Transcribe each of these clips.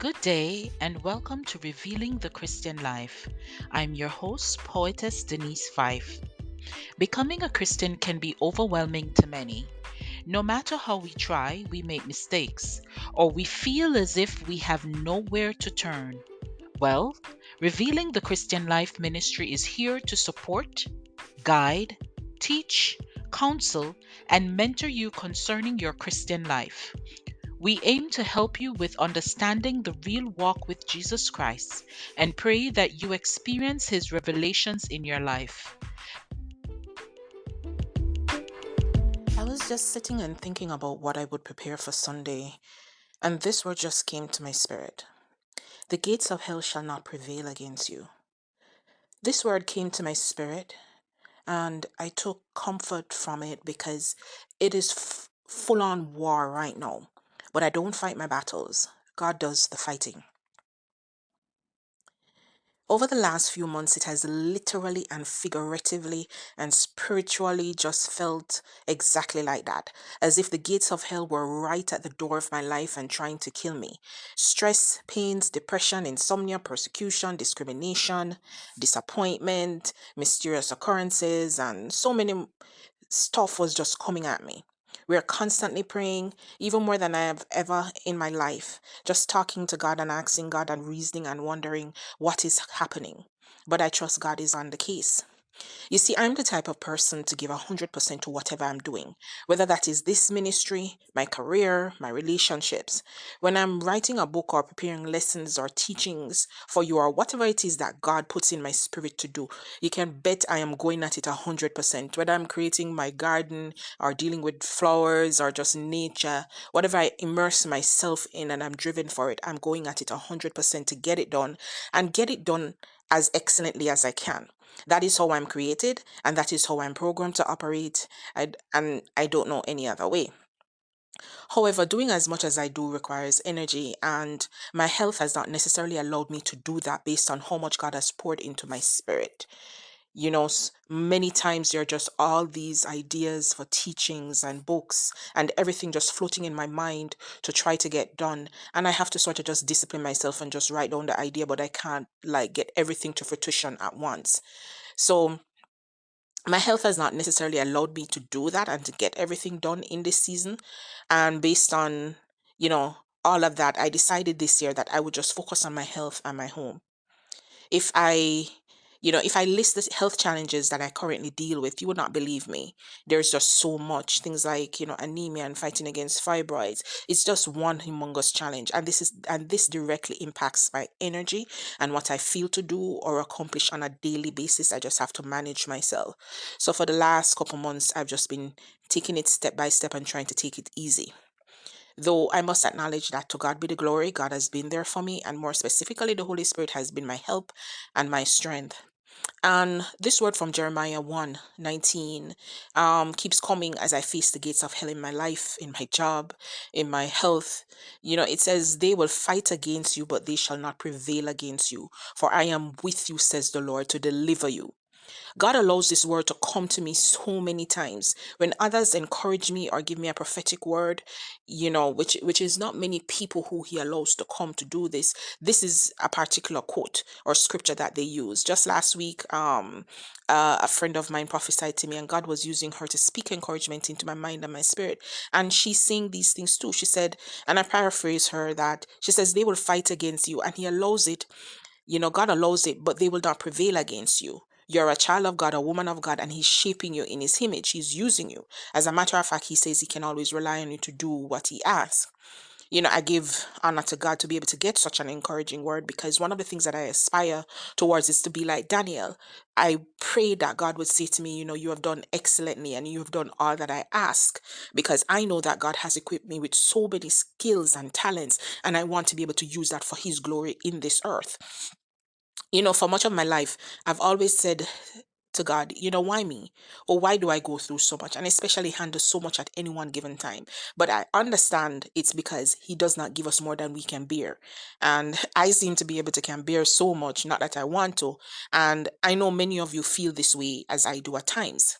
Good day and welcome to Revealing the Christian Life. I'm your host, Poetess Denise Fyffe. Becoming a Christian can be overwhelming to many. No matter how we try, we make mistakes, or we feel as if we have nowhere to turn. Well, Revealing the Christian Life ministry is here to support, guide, teach, counsel, and mentor you concerning your Christian life. We aim to help you with understanding the real walk with Jesus Christ and pray that you experience His revelations in your life. I was just sitting and thinking about what I would prepare for Sunday, and this word just came to my spirit. The gates of hell shall not prevail against you. This word came to my spirit, and I took comfort from it because it is full on war right now. But I don't fight my battles, God does the fighting. Over the last few months, it has literally and figuratively and spiritually just felt exactly like that, as if the gates of hell were right at the door of my life and trying to kill me. Stress, pains, depression, insomnia, persecution, discrimination, disappointment, mysterious occurrences, and so many stuff was just coming at me. We are constantly praying, even more than I have ever in my life, just talking to God and asking God and reasoning and wondering what is happening. But I trust God is on the case. You see, I'm the type of person to give 100% to whatever I'm doing, whether that is this ministry, my career, my relationships. When I'm writing a book or preparing lessons or teachings for you or whatever it is that God puts in my spirit to do, you can bet I am going at it 100%. Whether I'm creating my garden or dealing with flowers or just nature, whatever I immerse myself in and I'm driven for it, I'm going at it 100% to get it done and get it done as excellently as I can. That is how I'm created, and that is how I'm programmed to operate, and I don't know any other way. However, doing as much as I do requires energy, and my health has not necessarily allowed me to do that based on how much God has poured into my spirit. Many times there are just all these ideas for teachings and books and everything just floating in my mind to try to get done. And I have to sort of just discipline myself and just write down the idea, but I can't like get everything to fruition at once. So my health has not necessarily allowed me to do that and to get everything done in this season. And based on, you know, all of that, I decided this year that I would just focus on my health and my home. If I list the health challenges that I currently deal with, you would not believe me. There's just so much things like, anemia and fighting against fibroids. It's just one humongous challenge. And this directly impacts my energy and what I feel to do or accomplish on a daily basis. I just have to manage myself. So for the last couple months, I've just been taking it step by step and trying to take it easy. Though I must acknowledge that to God be the glory, God has been there for me, and more specifically, the Holy Spirit has been my help and my strength. And this word from Jeremiah 1:19 keeps coming as I face the gates of hell in my life, in my job, in my health. It says, they will fight against you, but they shall not prevail against you. For I am with you, says the Lord, to deliver you. God allows this word to come to me so many times. When others encourage me or give me a prophetic word, which is not many people who he allows to come to do this. This is a particular quote or scripture that they use. Just last week, a friend of mine prophesied to me, and God was using her to speak encouragement into my mind and my spirit. And she's saying these things too. She said, and I paraphrase her, that she says, they will fight against you, and he allows it. God allows it, but they will not prevail against you. You're a child of God, a woman of God, and He's shaping you in His image. He's using you. As a matter of fact, He says He can always rely on you to do what He asks. I give honor to God to be able to get such an encouraging word, because one of the things that I aspire towards is to be like Daniel. I pray that God would say to me, you have done excellently and you have done all that I ask, because I know that God has equipped me with so many skills and talents, and I want to be able to use that for His glory in this earth. For much of my life, I've always said to God, why me? Or why do I go through so much? And especially handle so much at any one given time. But I understand it's because He does not give us more than we can bear. And I seem to be able to can bear so much, not that I want to. And I know many of you feel this way as I do at times.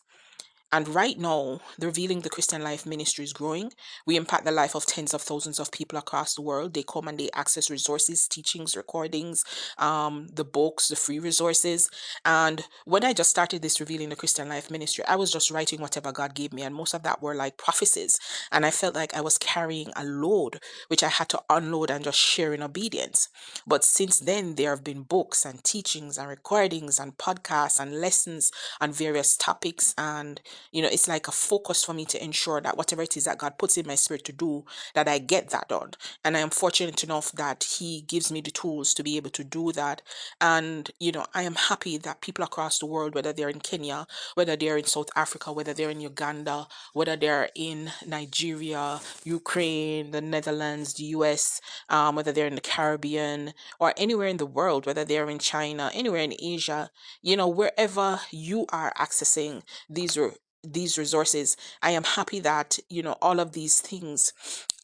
And right now, the Revealing the Christian Life ministry is growing. We impact the life of tens of thousands of people across the world. They come and they access resources, teachings, recordings, the books, the free resources. And when I just started this Revealing the Christian Life ministry, I was just writing whatever God gave me. And most of that were like prophecies. And I felt like I was carrying a load, which I had to unload and just share in obedience. But since then, there have been books and teachings and recordings and podcasts and lessons on various topics. And it's like a focus for me to ensure that whatever it is that God puts in my spirit to do, that I get that done. And I am fortunate enough that He gives me the tools to be able to do that. And, I am happy that people across the world, whether they're in Kenya, whether they're in South Africa, whether they're in Uganda, whether they're in Nigeria, Ukraine, the Netherlands, the US, whether they're in the Caribbean or anywhere in the world, whether they're in China, anywhere in Asia, wherever you are accessing these these resources, I am happy that all of these things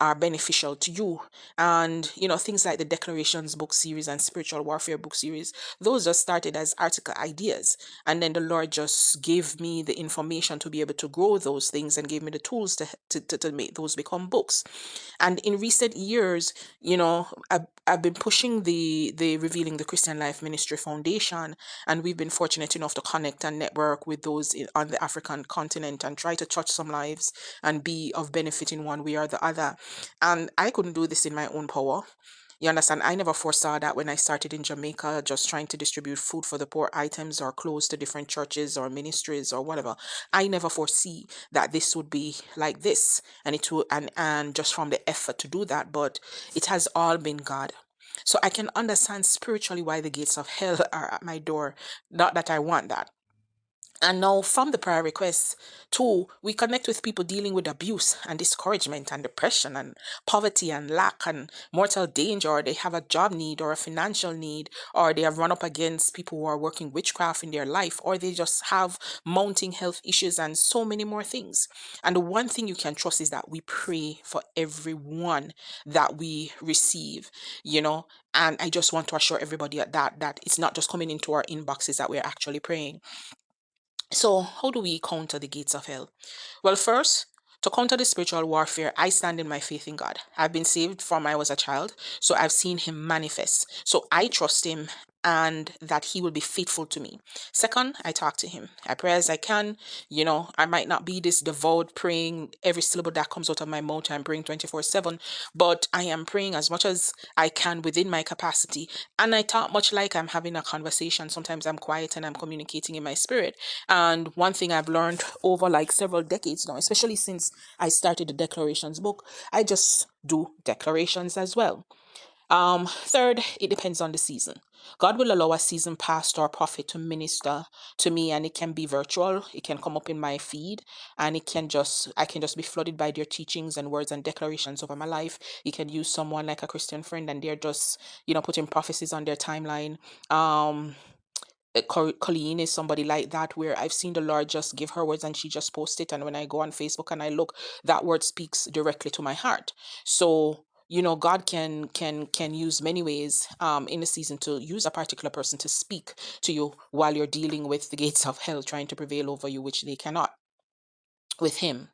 are beneficial to you. And things like the Declarations book series and Spiritual Warfare book series, those just started as article ideas, and then the Lord just gave me the information to be able to grow those things and gave me the tools to make those become books. And in recent years, I've been pushing the Revealing the Christian Life Ministry Foundation, and we've been fortunate enough to connect and network with those on the African continent and try to touch some lives and be of benefit in one way or the other. And I couldn't do this in my own power. You understand? I never foresaw that when I started in Jamaica, just trying to distribute food for the poor items or clothes to different churches or ministries or whatever. I never foresee that this would be like this, and it will, and just from the effort to do that. But it has all been God. So I can understand spiritually why the gates of hell are at my door. Not that I want that. And now, from the prayer requests, too, we connect with people dealing with abuse and discouragement and depression and poverty and lack and mortal danger, or they have a job need or a financial need, or they have run up against people who are working witchcraft in their life, or they just have mounting health issues and so many more things. And the one thing you can trust is that we pray for everyone that we receive, you know. And I just want to assure everybody that it's not just coming into our inboxes that we're actually praying. So, how do we counter the gates of hell? Well, first, to counter the spiritual warfare, I stand in my faith in God. I've been saved from I was a child, so I've seen Him manifest. So I trust Him and that He will be faithful to me. Second, I talk to Him. I pray as I can. I might not be this devout praying every syllable that comes out of my mouth. I'm praying 24/7, but I am praying as much as I can within my capacity. And I talk much like I'm having a conversation. Sometimes I'm quiet and I'm communicating in my spirit. And one thing I've learned over like several decades now, especially since I started the Declarations book, I just do declarations as well. Third, it depends on the season. God will allow a seasoned pastor or prophet to minister to me, and it can be virtual. It can come up in my feed, and I can just be flooded by their teachings and words and declarations over my life. You can use someone like a Christian friend, and they're just, putting prophecies on their timeline. Um, Colleen is somebody like that where I've seen the Lord just give her words and she just posts it. And when I go on Facebook and I look, that word speaks directly to my heart. So, God can use many ways in a season to use a particular person to speak to you while you're dealing with the gates of hell trying to prevail over you, which they cannot with Him.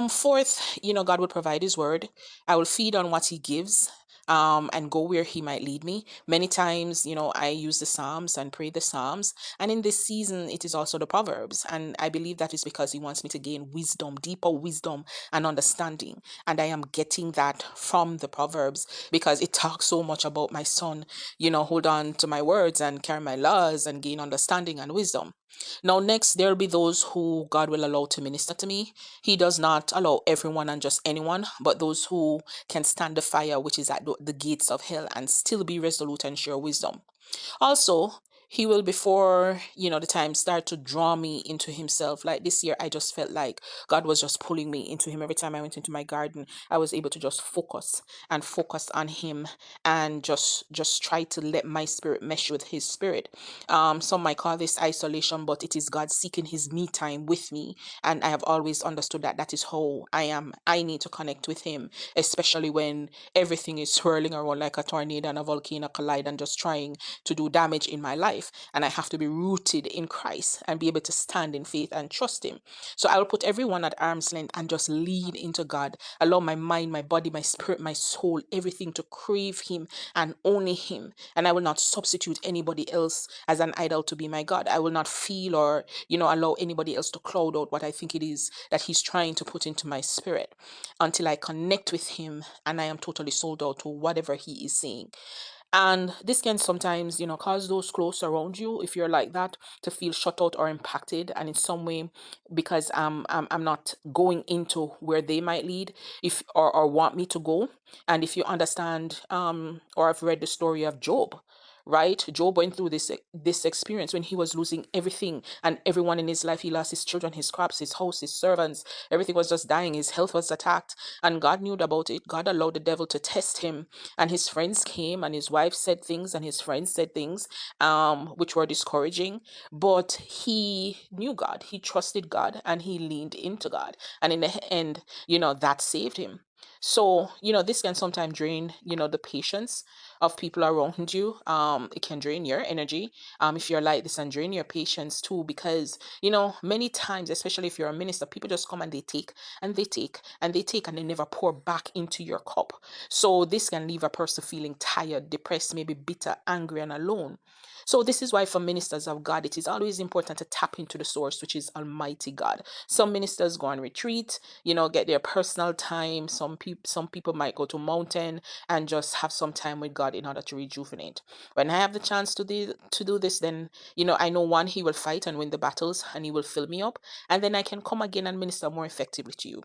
Fourth, God will provide His word. I will feed on what He gives, and go where He might lead me. Many times, I use the Psalms and pray the Psalms. And in this season, it is also the Proverbs. And I believe that is because He wants me to gain wisdom, deeper wisdom and understanding. And I am getting that from the Proverbs because it talks so much about my son, hold on to my words and carry my laws and gain understanding and wisdom. Now, next, there will be those who God will allow to minister to me. He does not allow everyone and just anyone, but those who can stand the fire, which is at the gates of hell, and still be resolute and share wisdom. Also, He will, before the time, start to draw me into Himself. Like this year, I just felt like God was just pulling me into Him. Every time I went into my garden, I was able to just focus on Him, and just try to let my spirit mesh with His spirit. Some might call this isolation, but it is God seeking His me time with me. And I have always understood that that is how I am. I need to connect with Him, especially when everything is swirling around like a tornado and a volcano collide and just trying to do damage in my life. life, and I have to be rooted in Christ and be able to stand in faith and trust Him. So I will put everyone at arm's length and just lean into God. Allow my mind, my body, my spirit, my soul, everything to crave Him and only Him. And I will not substitute anybody else as an idol to be my God. I will not feel or, allow anybody else to cloud out what I think it is that He's trying to put into my spirit until I connect with Him and I am totally sold out to whatever He is saying. And this can sometimes, cause those close around you, if you're like that, to feel shut out or impacted, and in some way, because I'm not going into where they might lead, if or want me to go. And if you understand, or I've read the story of Job. Right, Job went through this experience when he was losing everything and everyone in his life. He lost his children, his crops, his house, his servants. Everything was just dying. His health was attacked, and God knew about it. God allowed the devil to test him, and his friends came, and his wife said things, and his friends said things, which were discouraging. But he knew God, he trusted God, and he leaned into God, and in the end, that saved him. So, this can sometimes drain, the patience of people around you. It can drain your energy, if you're like this, and drain your patience too, because, many times, especially if you're a minister, people just come and they take and they take and they take and they never pour back into your cup. So this can leave a person feeling tired, depressed, maybe bitter, angry, and alone. So this is why for ministers of God, it is always important to tap into the source, which is Almighty God. Some ministers go on retreat, get their personal time. Some people might go to mountain and just have some time with God in order to rejuvenate. When I have the chance to do this, then I know, one, He will fight and win the battles, and He will fill me up, and then I can come again and minister more effectively to you.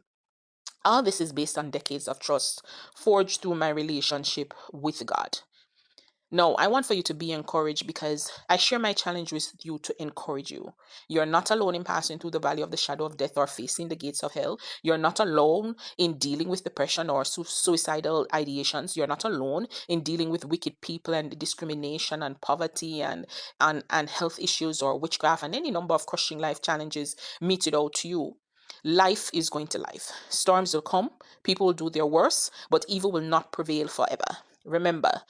All this is based on decades of trust forged through my relationship with God. No, I want for you to be encouraged, because I share my challenge with you to encourage you. You're not alone in passing through the valley of the shadow of death or facing the gates of hell. You're not alone in dealing with depression or suicidal ideations. You're not alone in dealing with wicked people and discrimination and poverty and health issues or witchcraft and any number of crushing life challenges meted out to you. Life is going to life. Storms will come, people will do their worst, but evil will not prevail forever. Remember,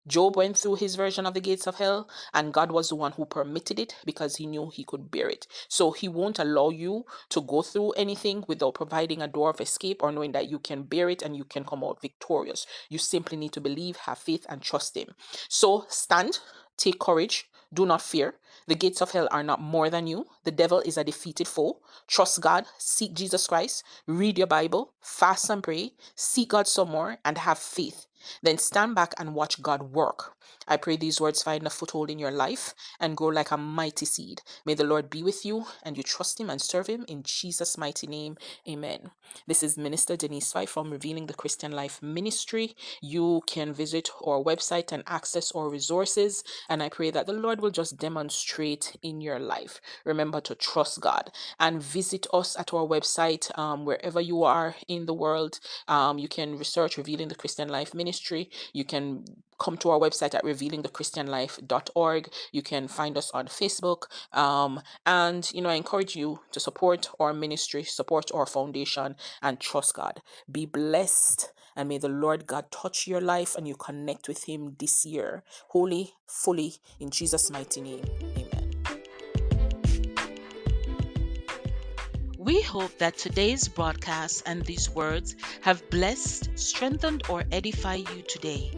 Job went through his version of the gates of hell, and God was the one who permitted it because He knew he could bear it. So He won't allow you to go through anything without providing a door of escape or knowing that you can bear it and you can come out victorious. You simply need to believe, have faith, and trust Him. So stand, take courage, do not fear. The gates of hell are not more than you. The devil is a defeated foe. Trust God, seek Jesus Christ, read your Bible, fast and pray, seek God some more, and have faith. Then stand back and watch God work. I pray these words find a foothold in your life and grow like a mighty seed. May the Lord be with you and you trust Him and serve Him in Jesus' mighty name. Amen. This is Minister Denise Fyffe from Revealing the Christian Life Ministry. You can visit our website and access our resources, and I pray that the Lord will just demonstrate in your life. Remember to trust God and visit us at our website, wherever you are in the world. You can research Revealing the Christian Life Ministry. You can come to our website at revealingthechristianlife.org. You can find us on Facebook. And, I encourage you to support our ministry, support our foundation, and trust God. Be blessed, and may the Lord God touch your life and you connect with Him this year, wholly, fully, in Jesus' mighty name. Amen. We hope that today's broadcast and these words have blessed, strengthened, or edified you today.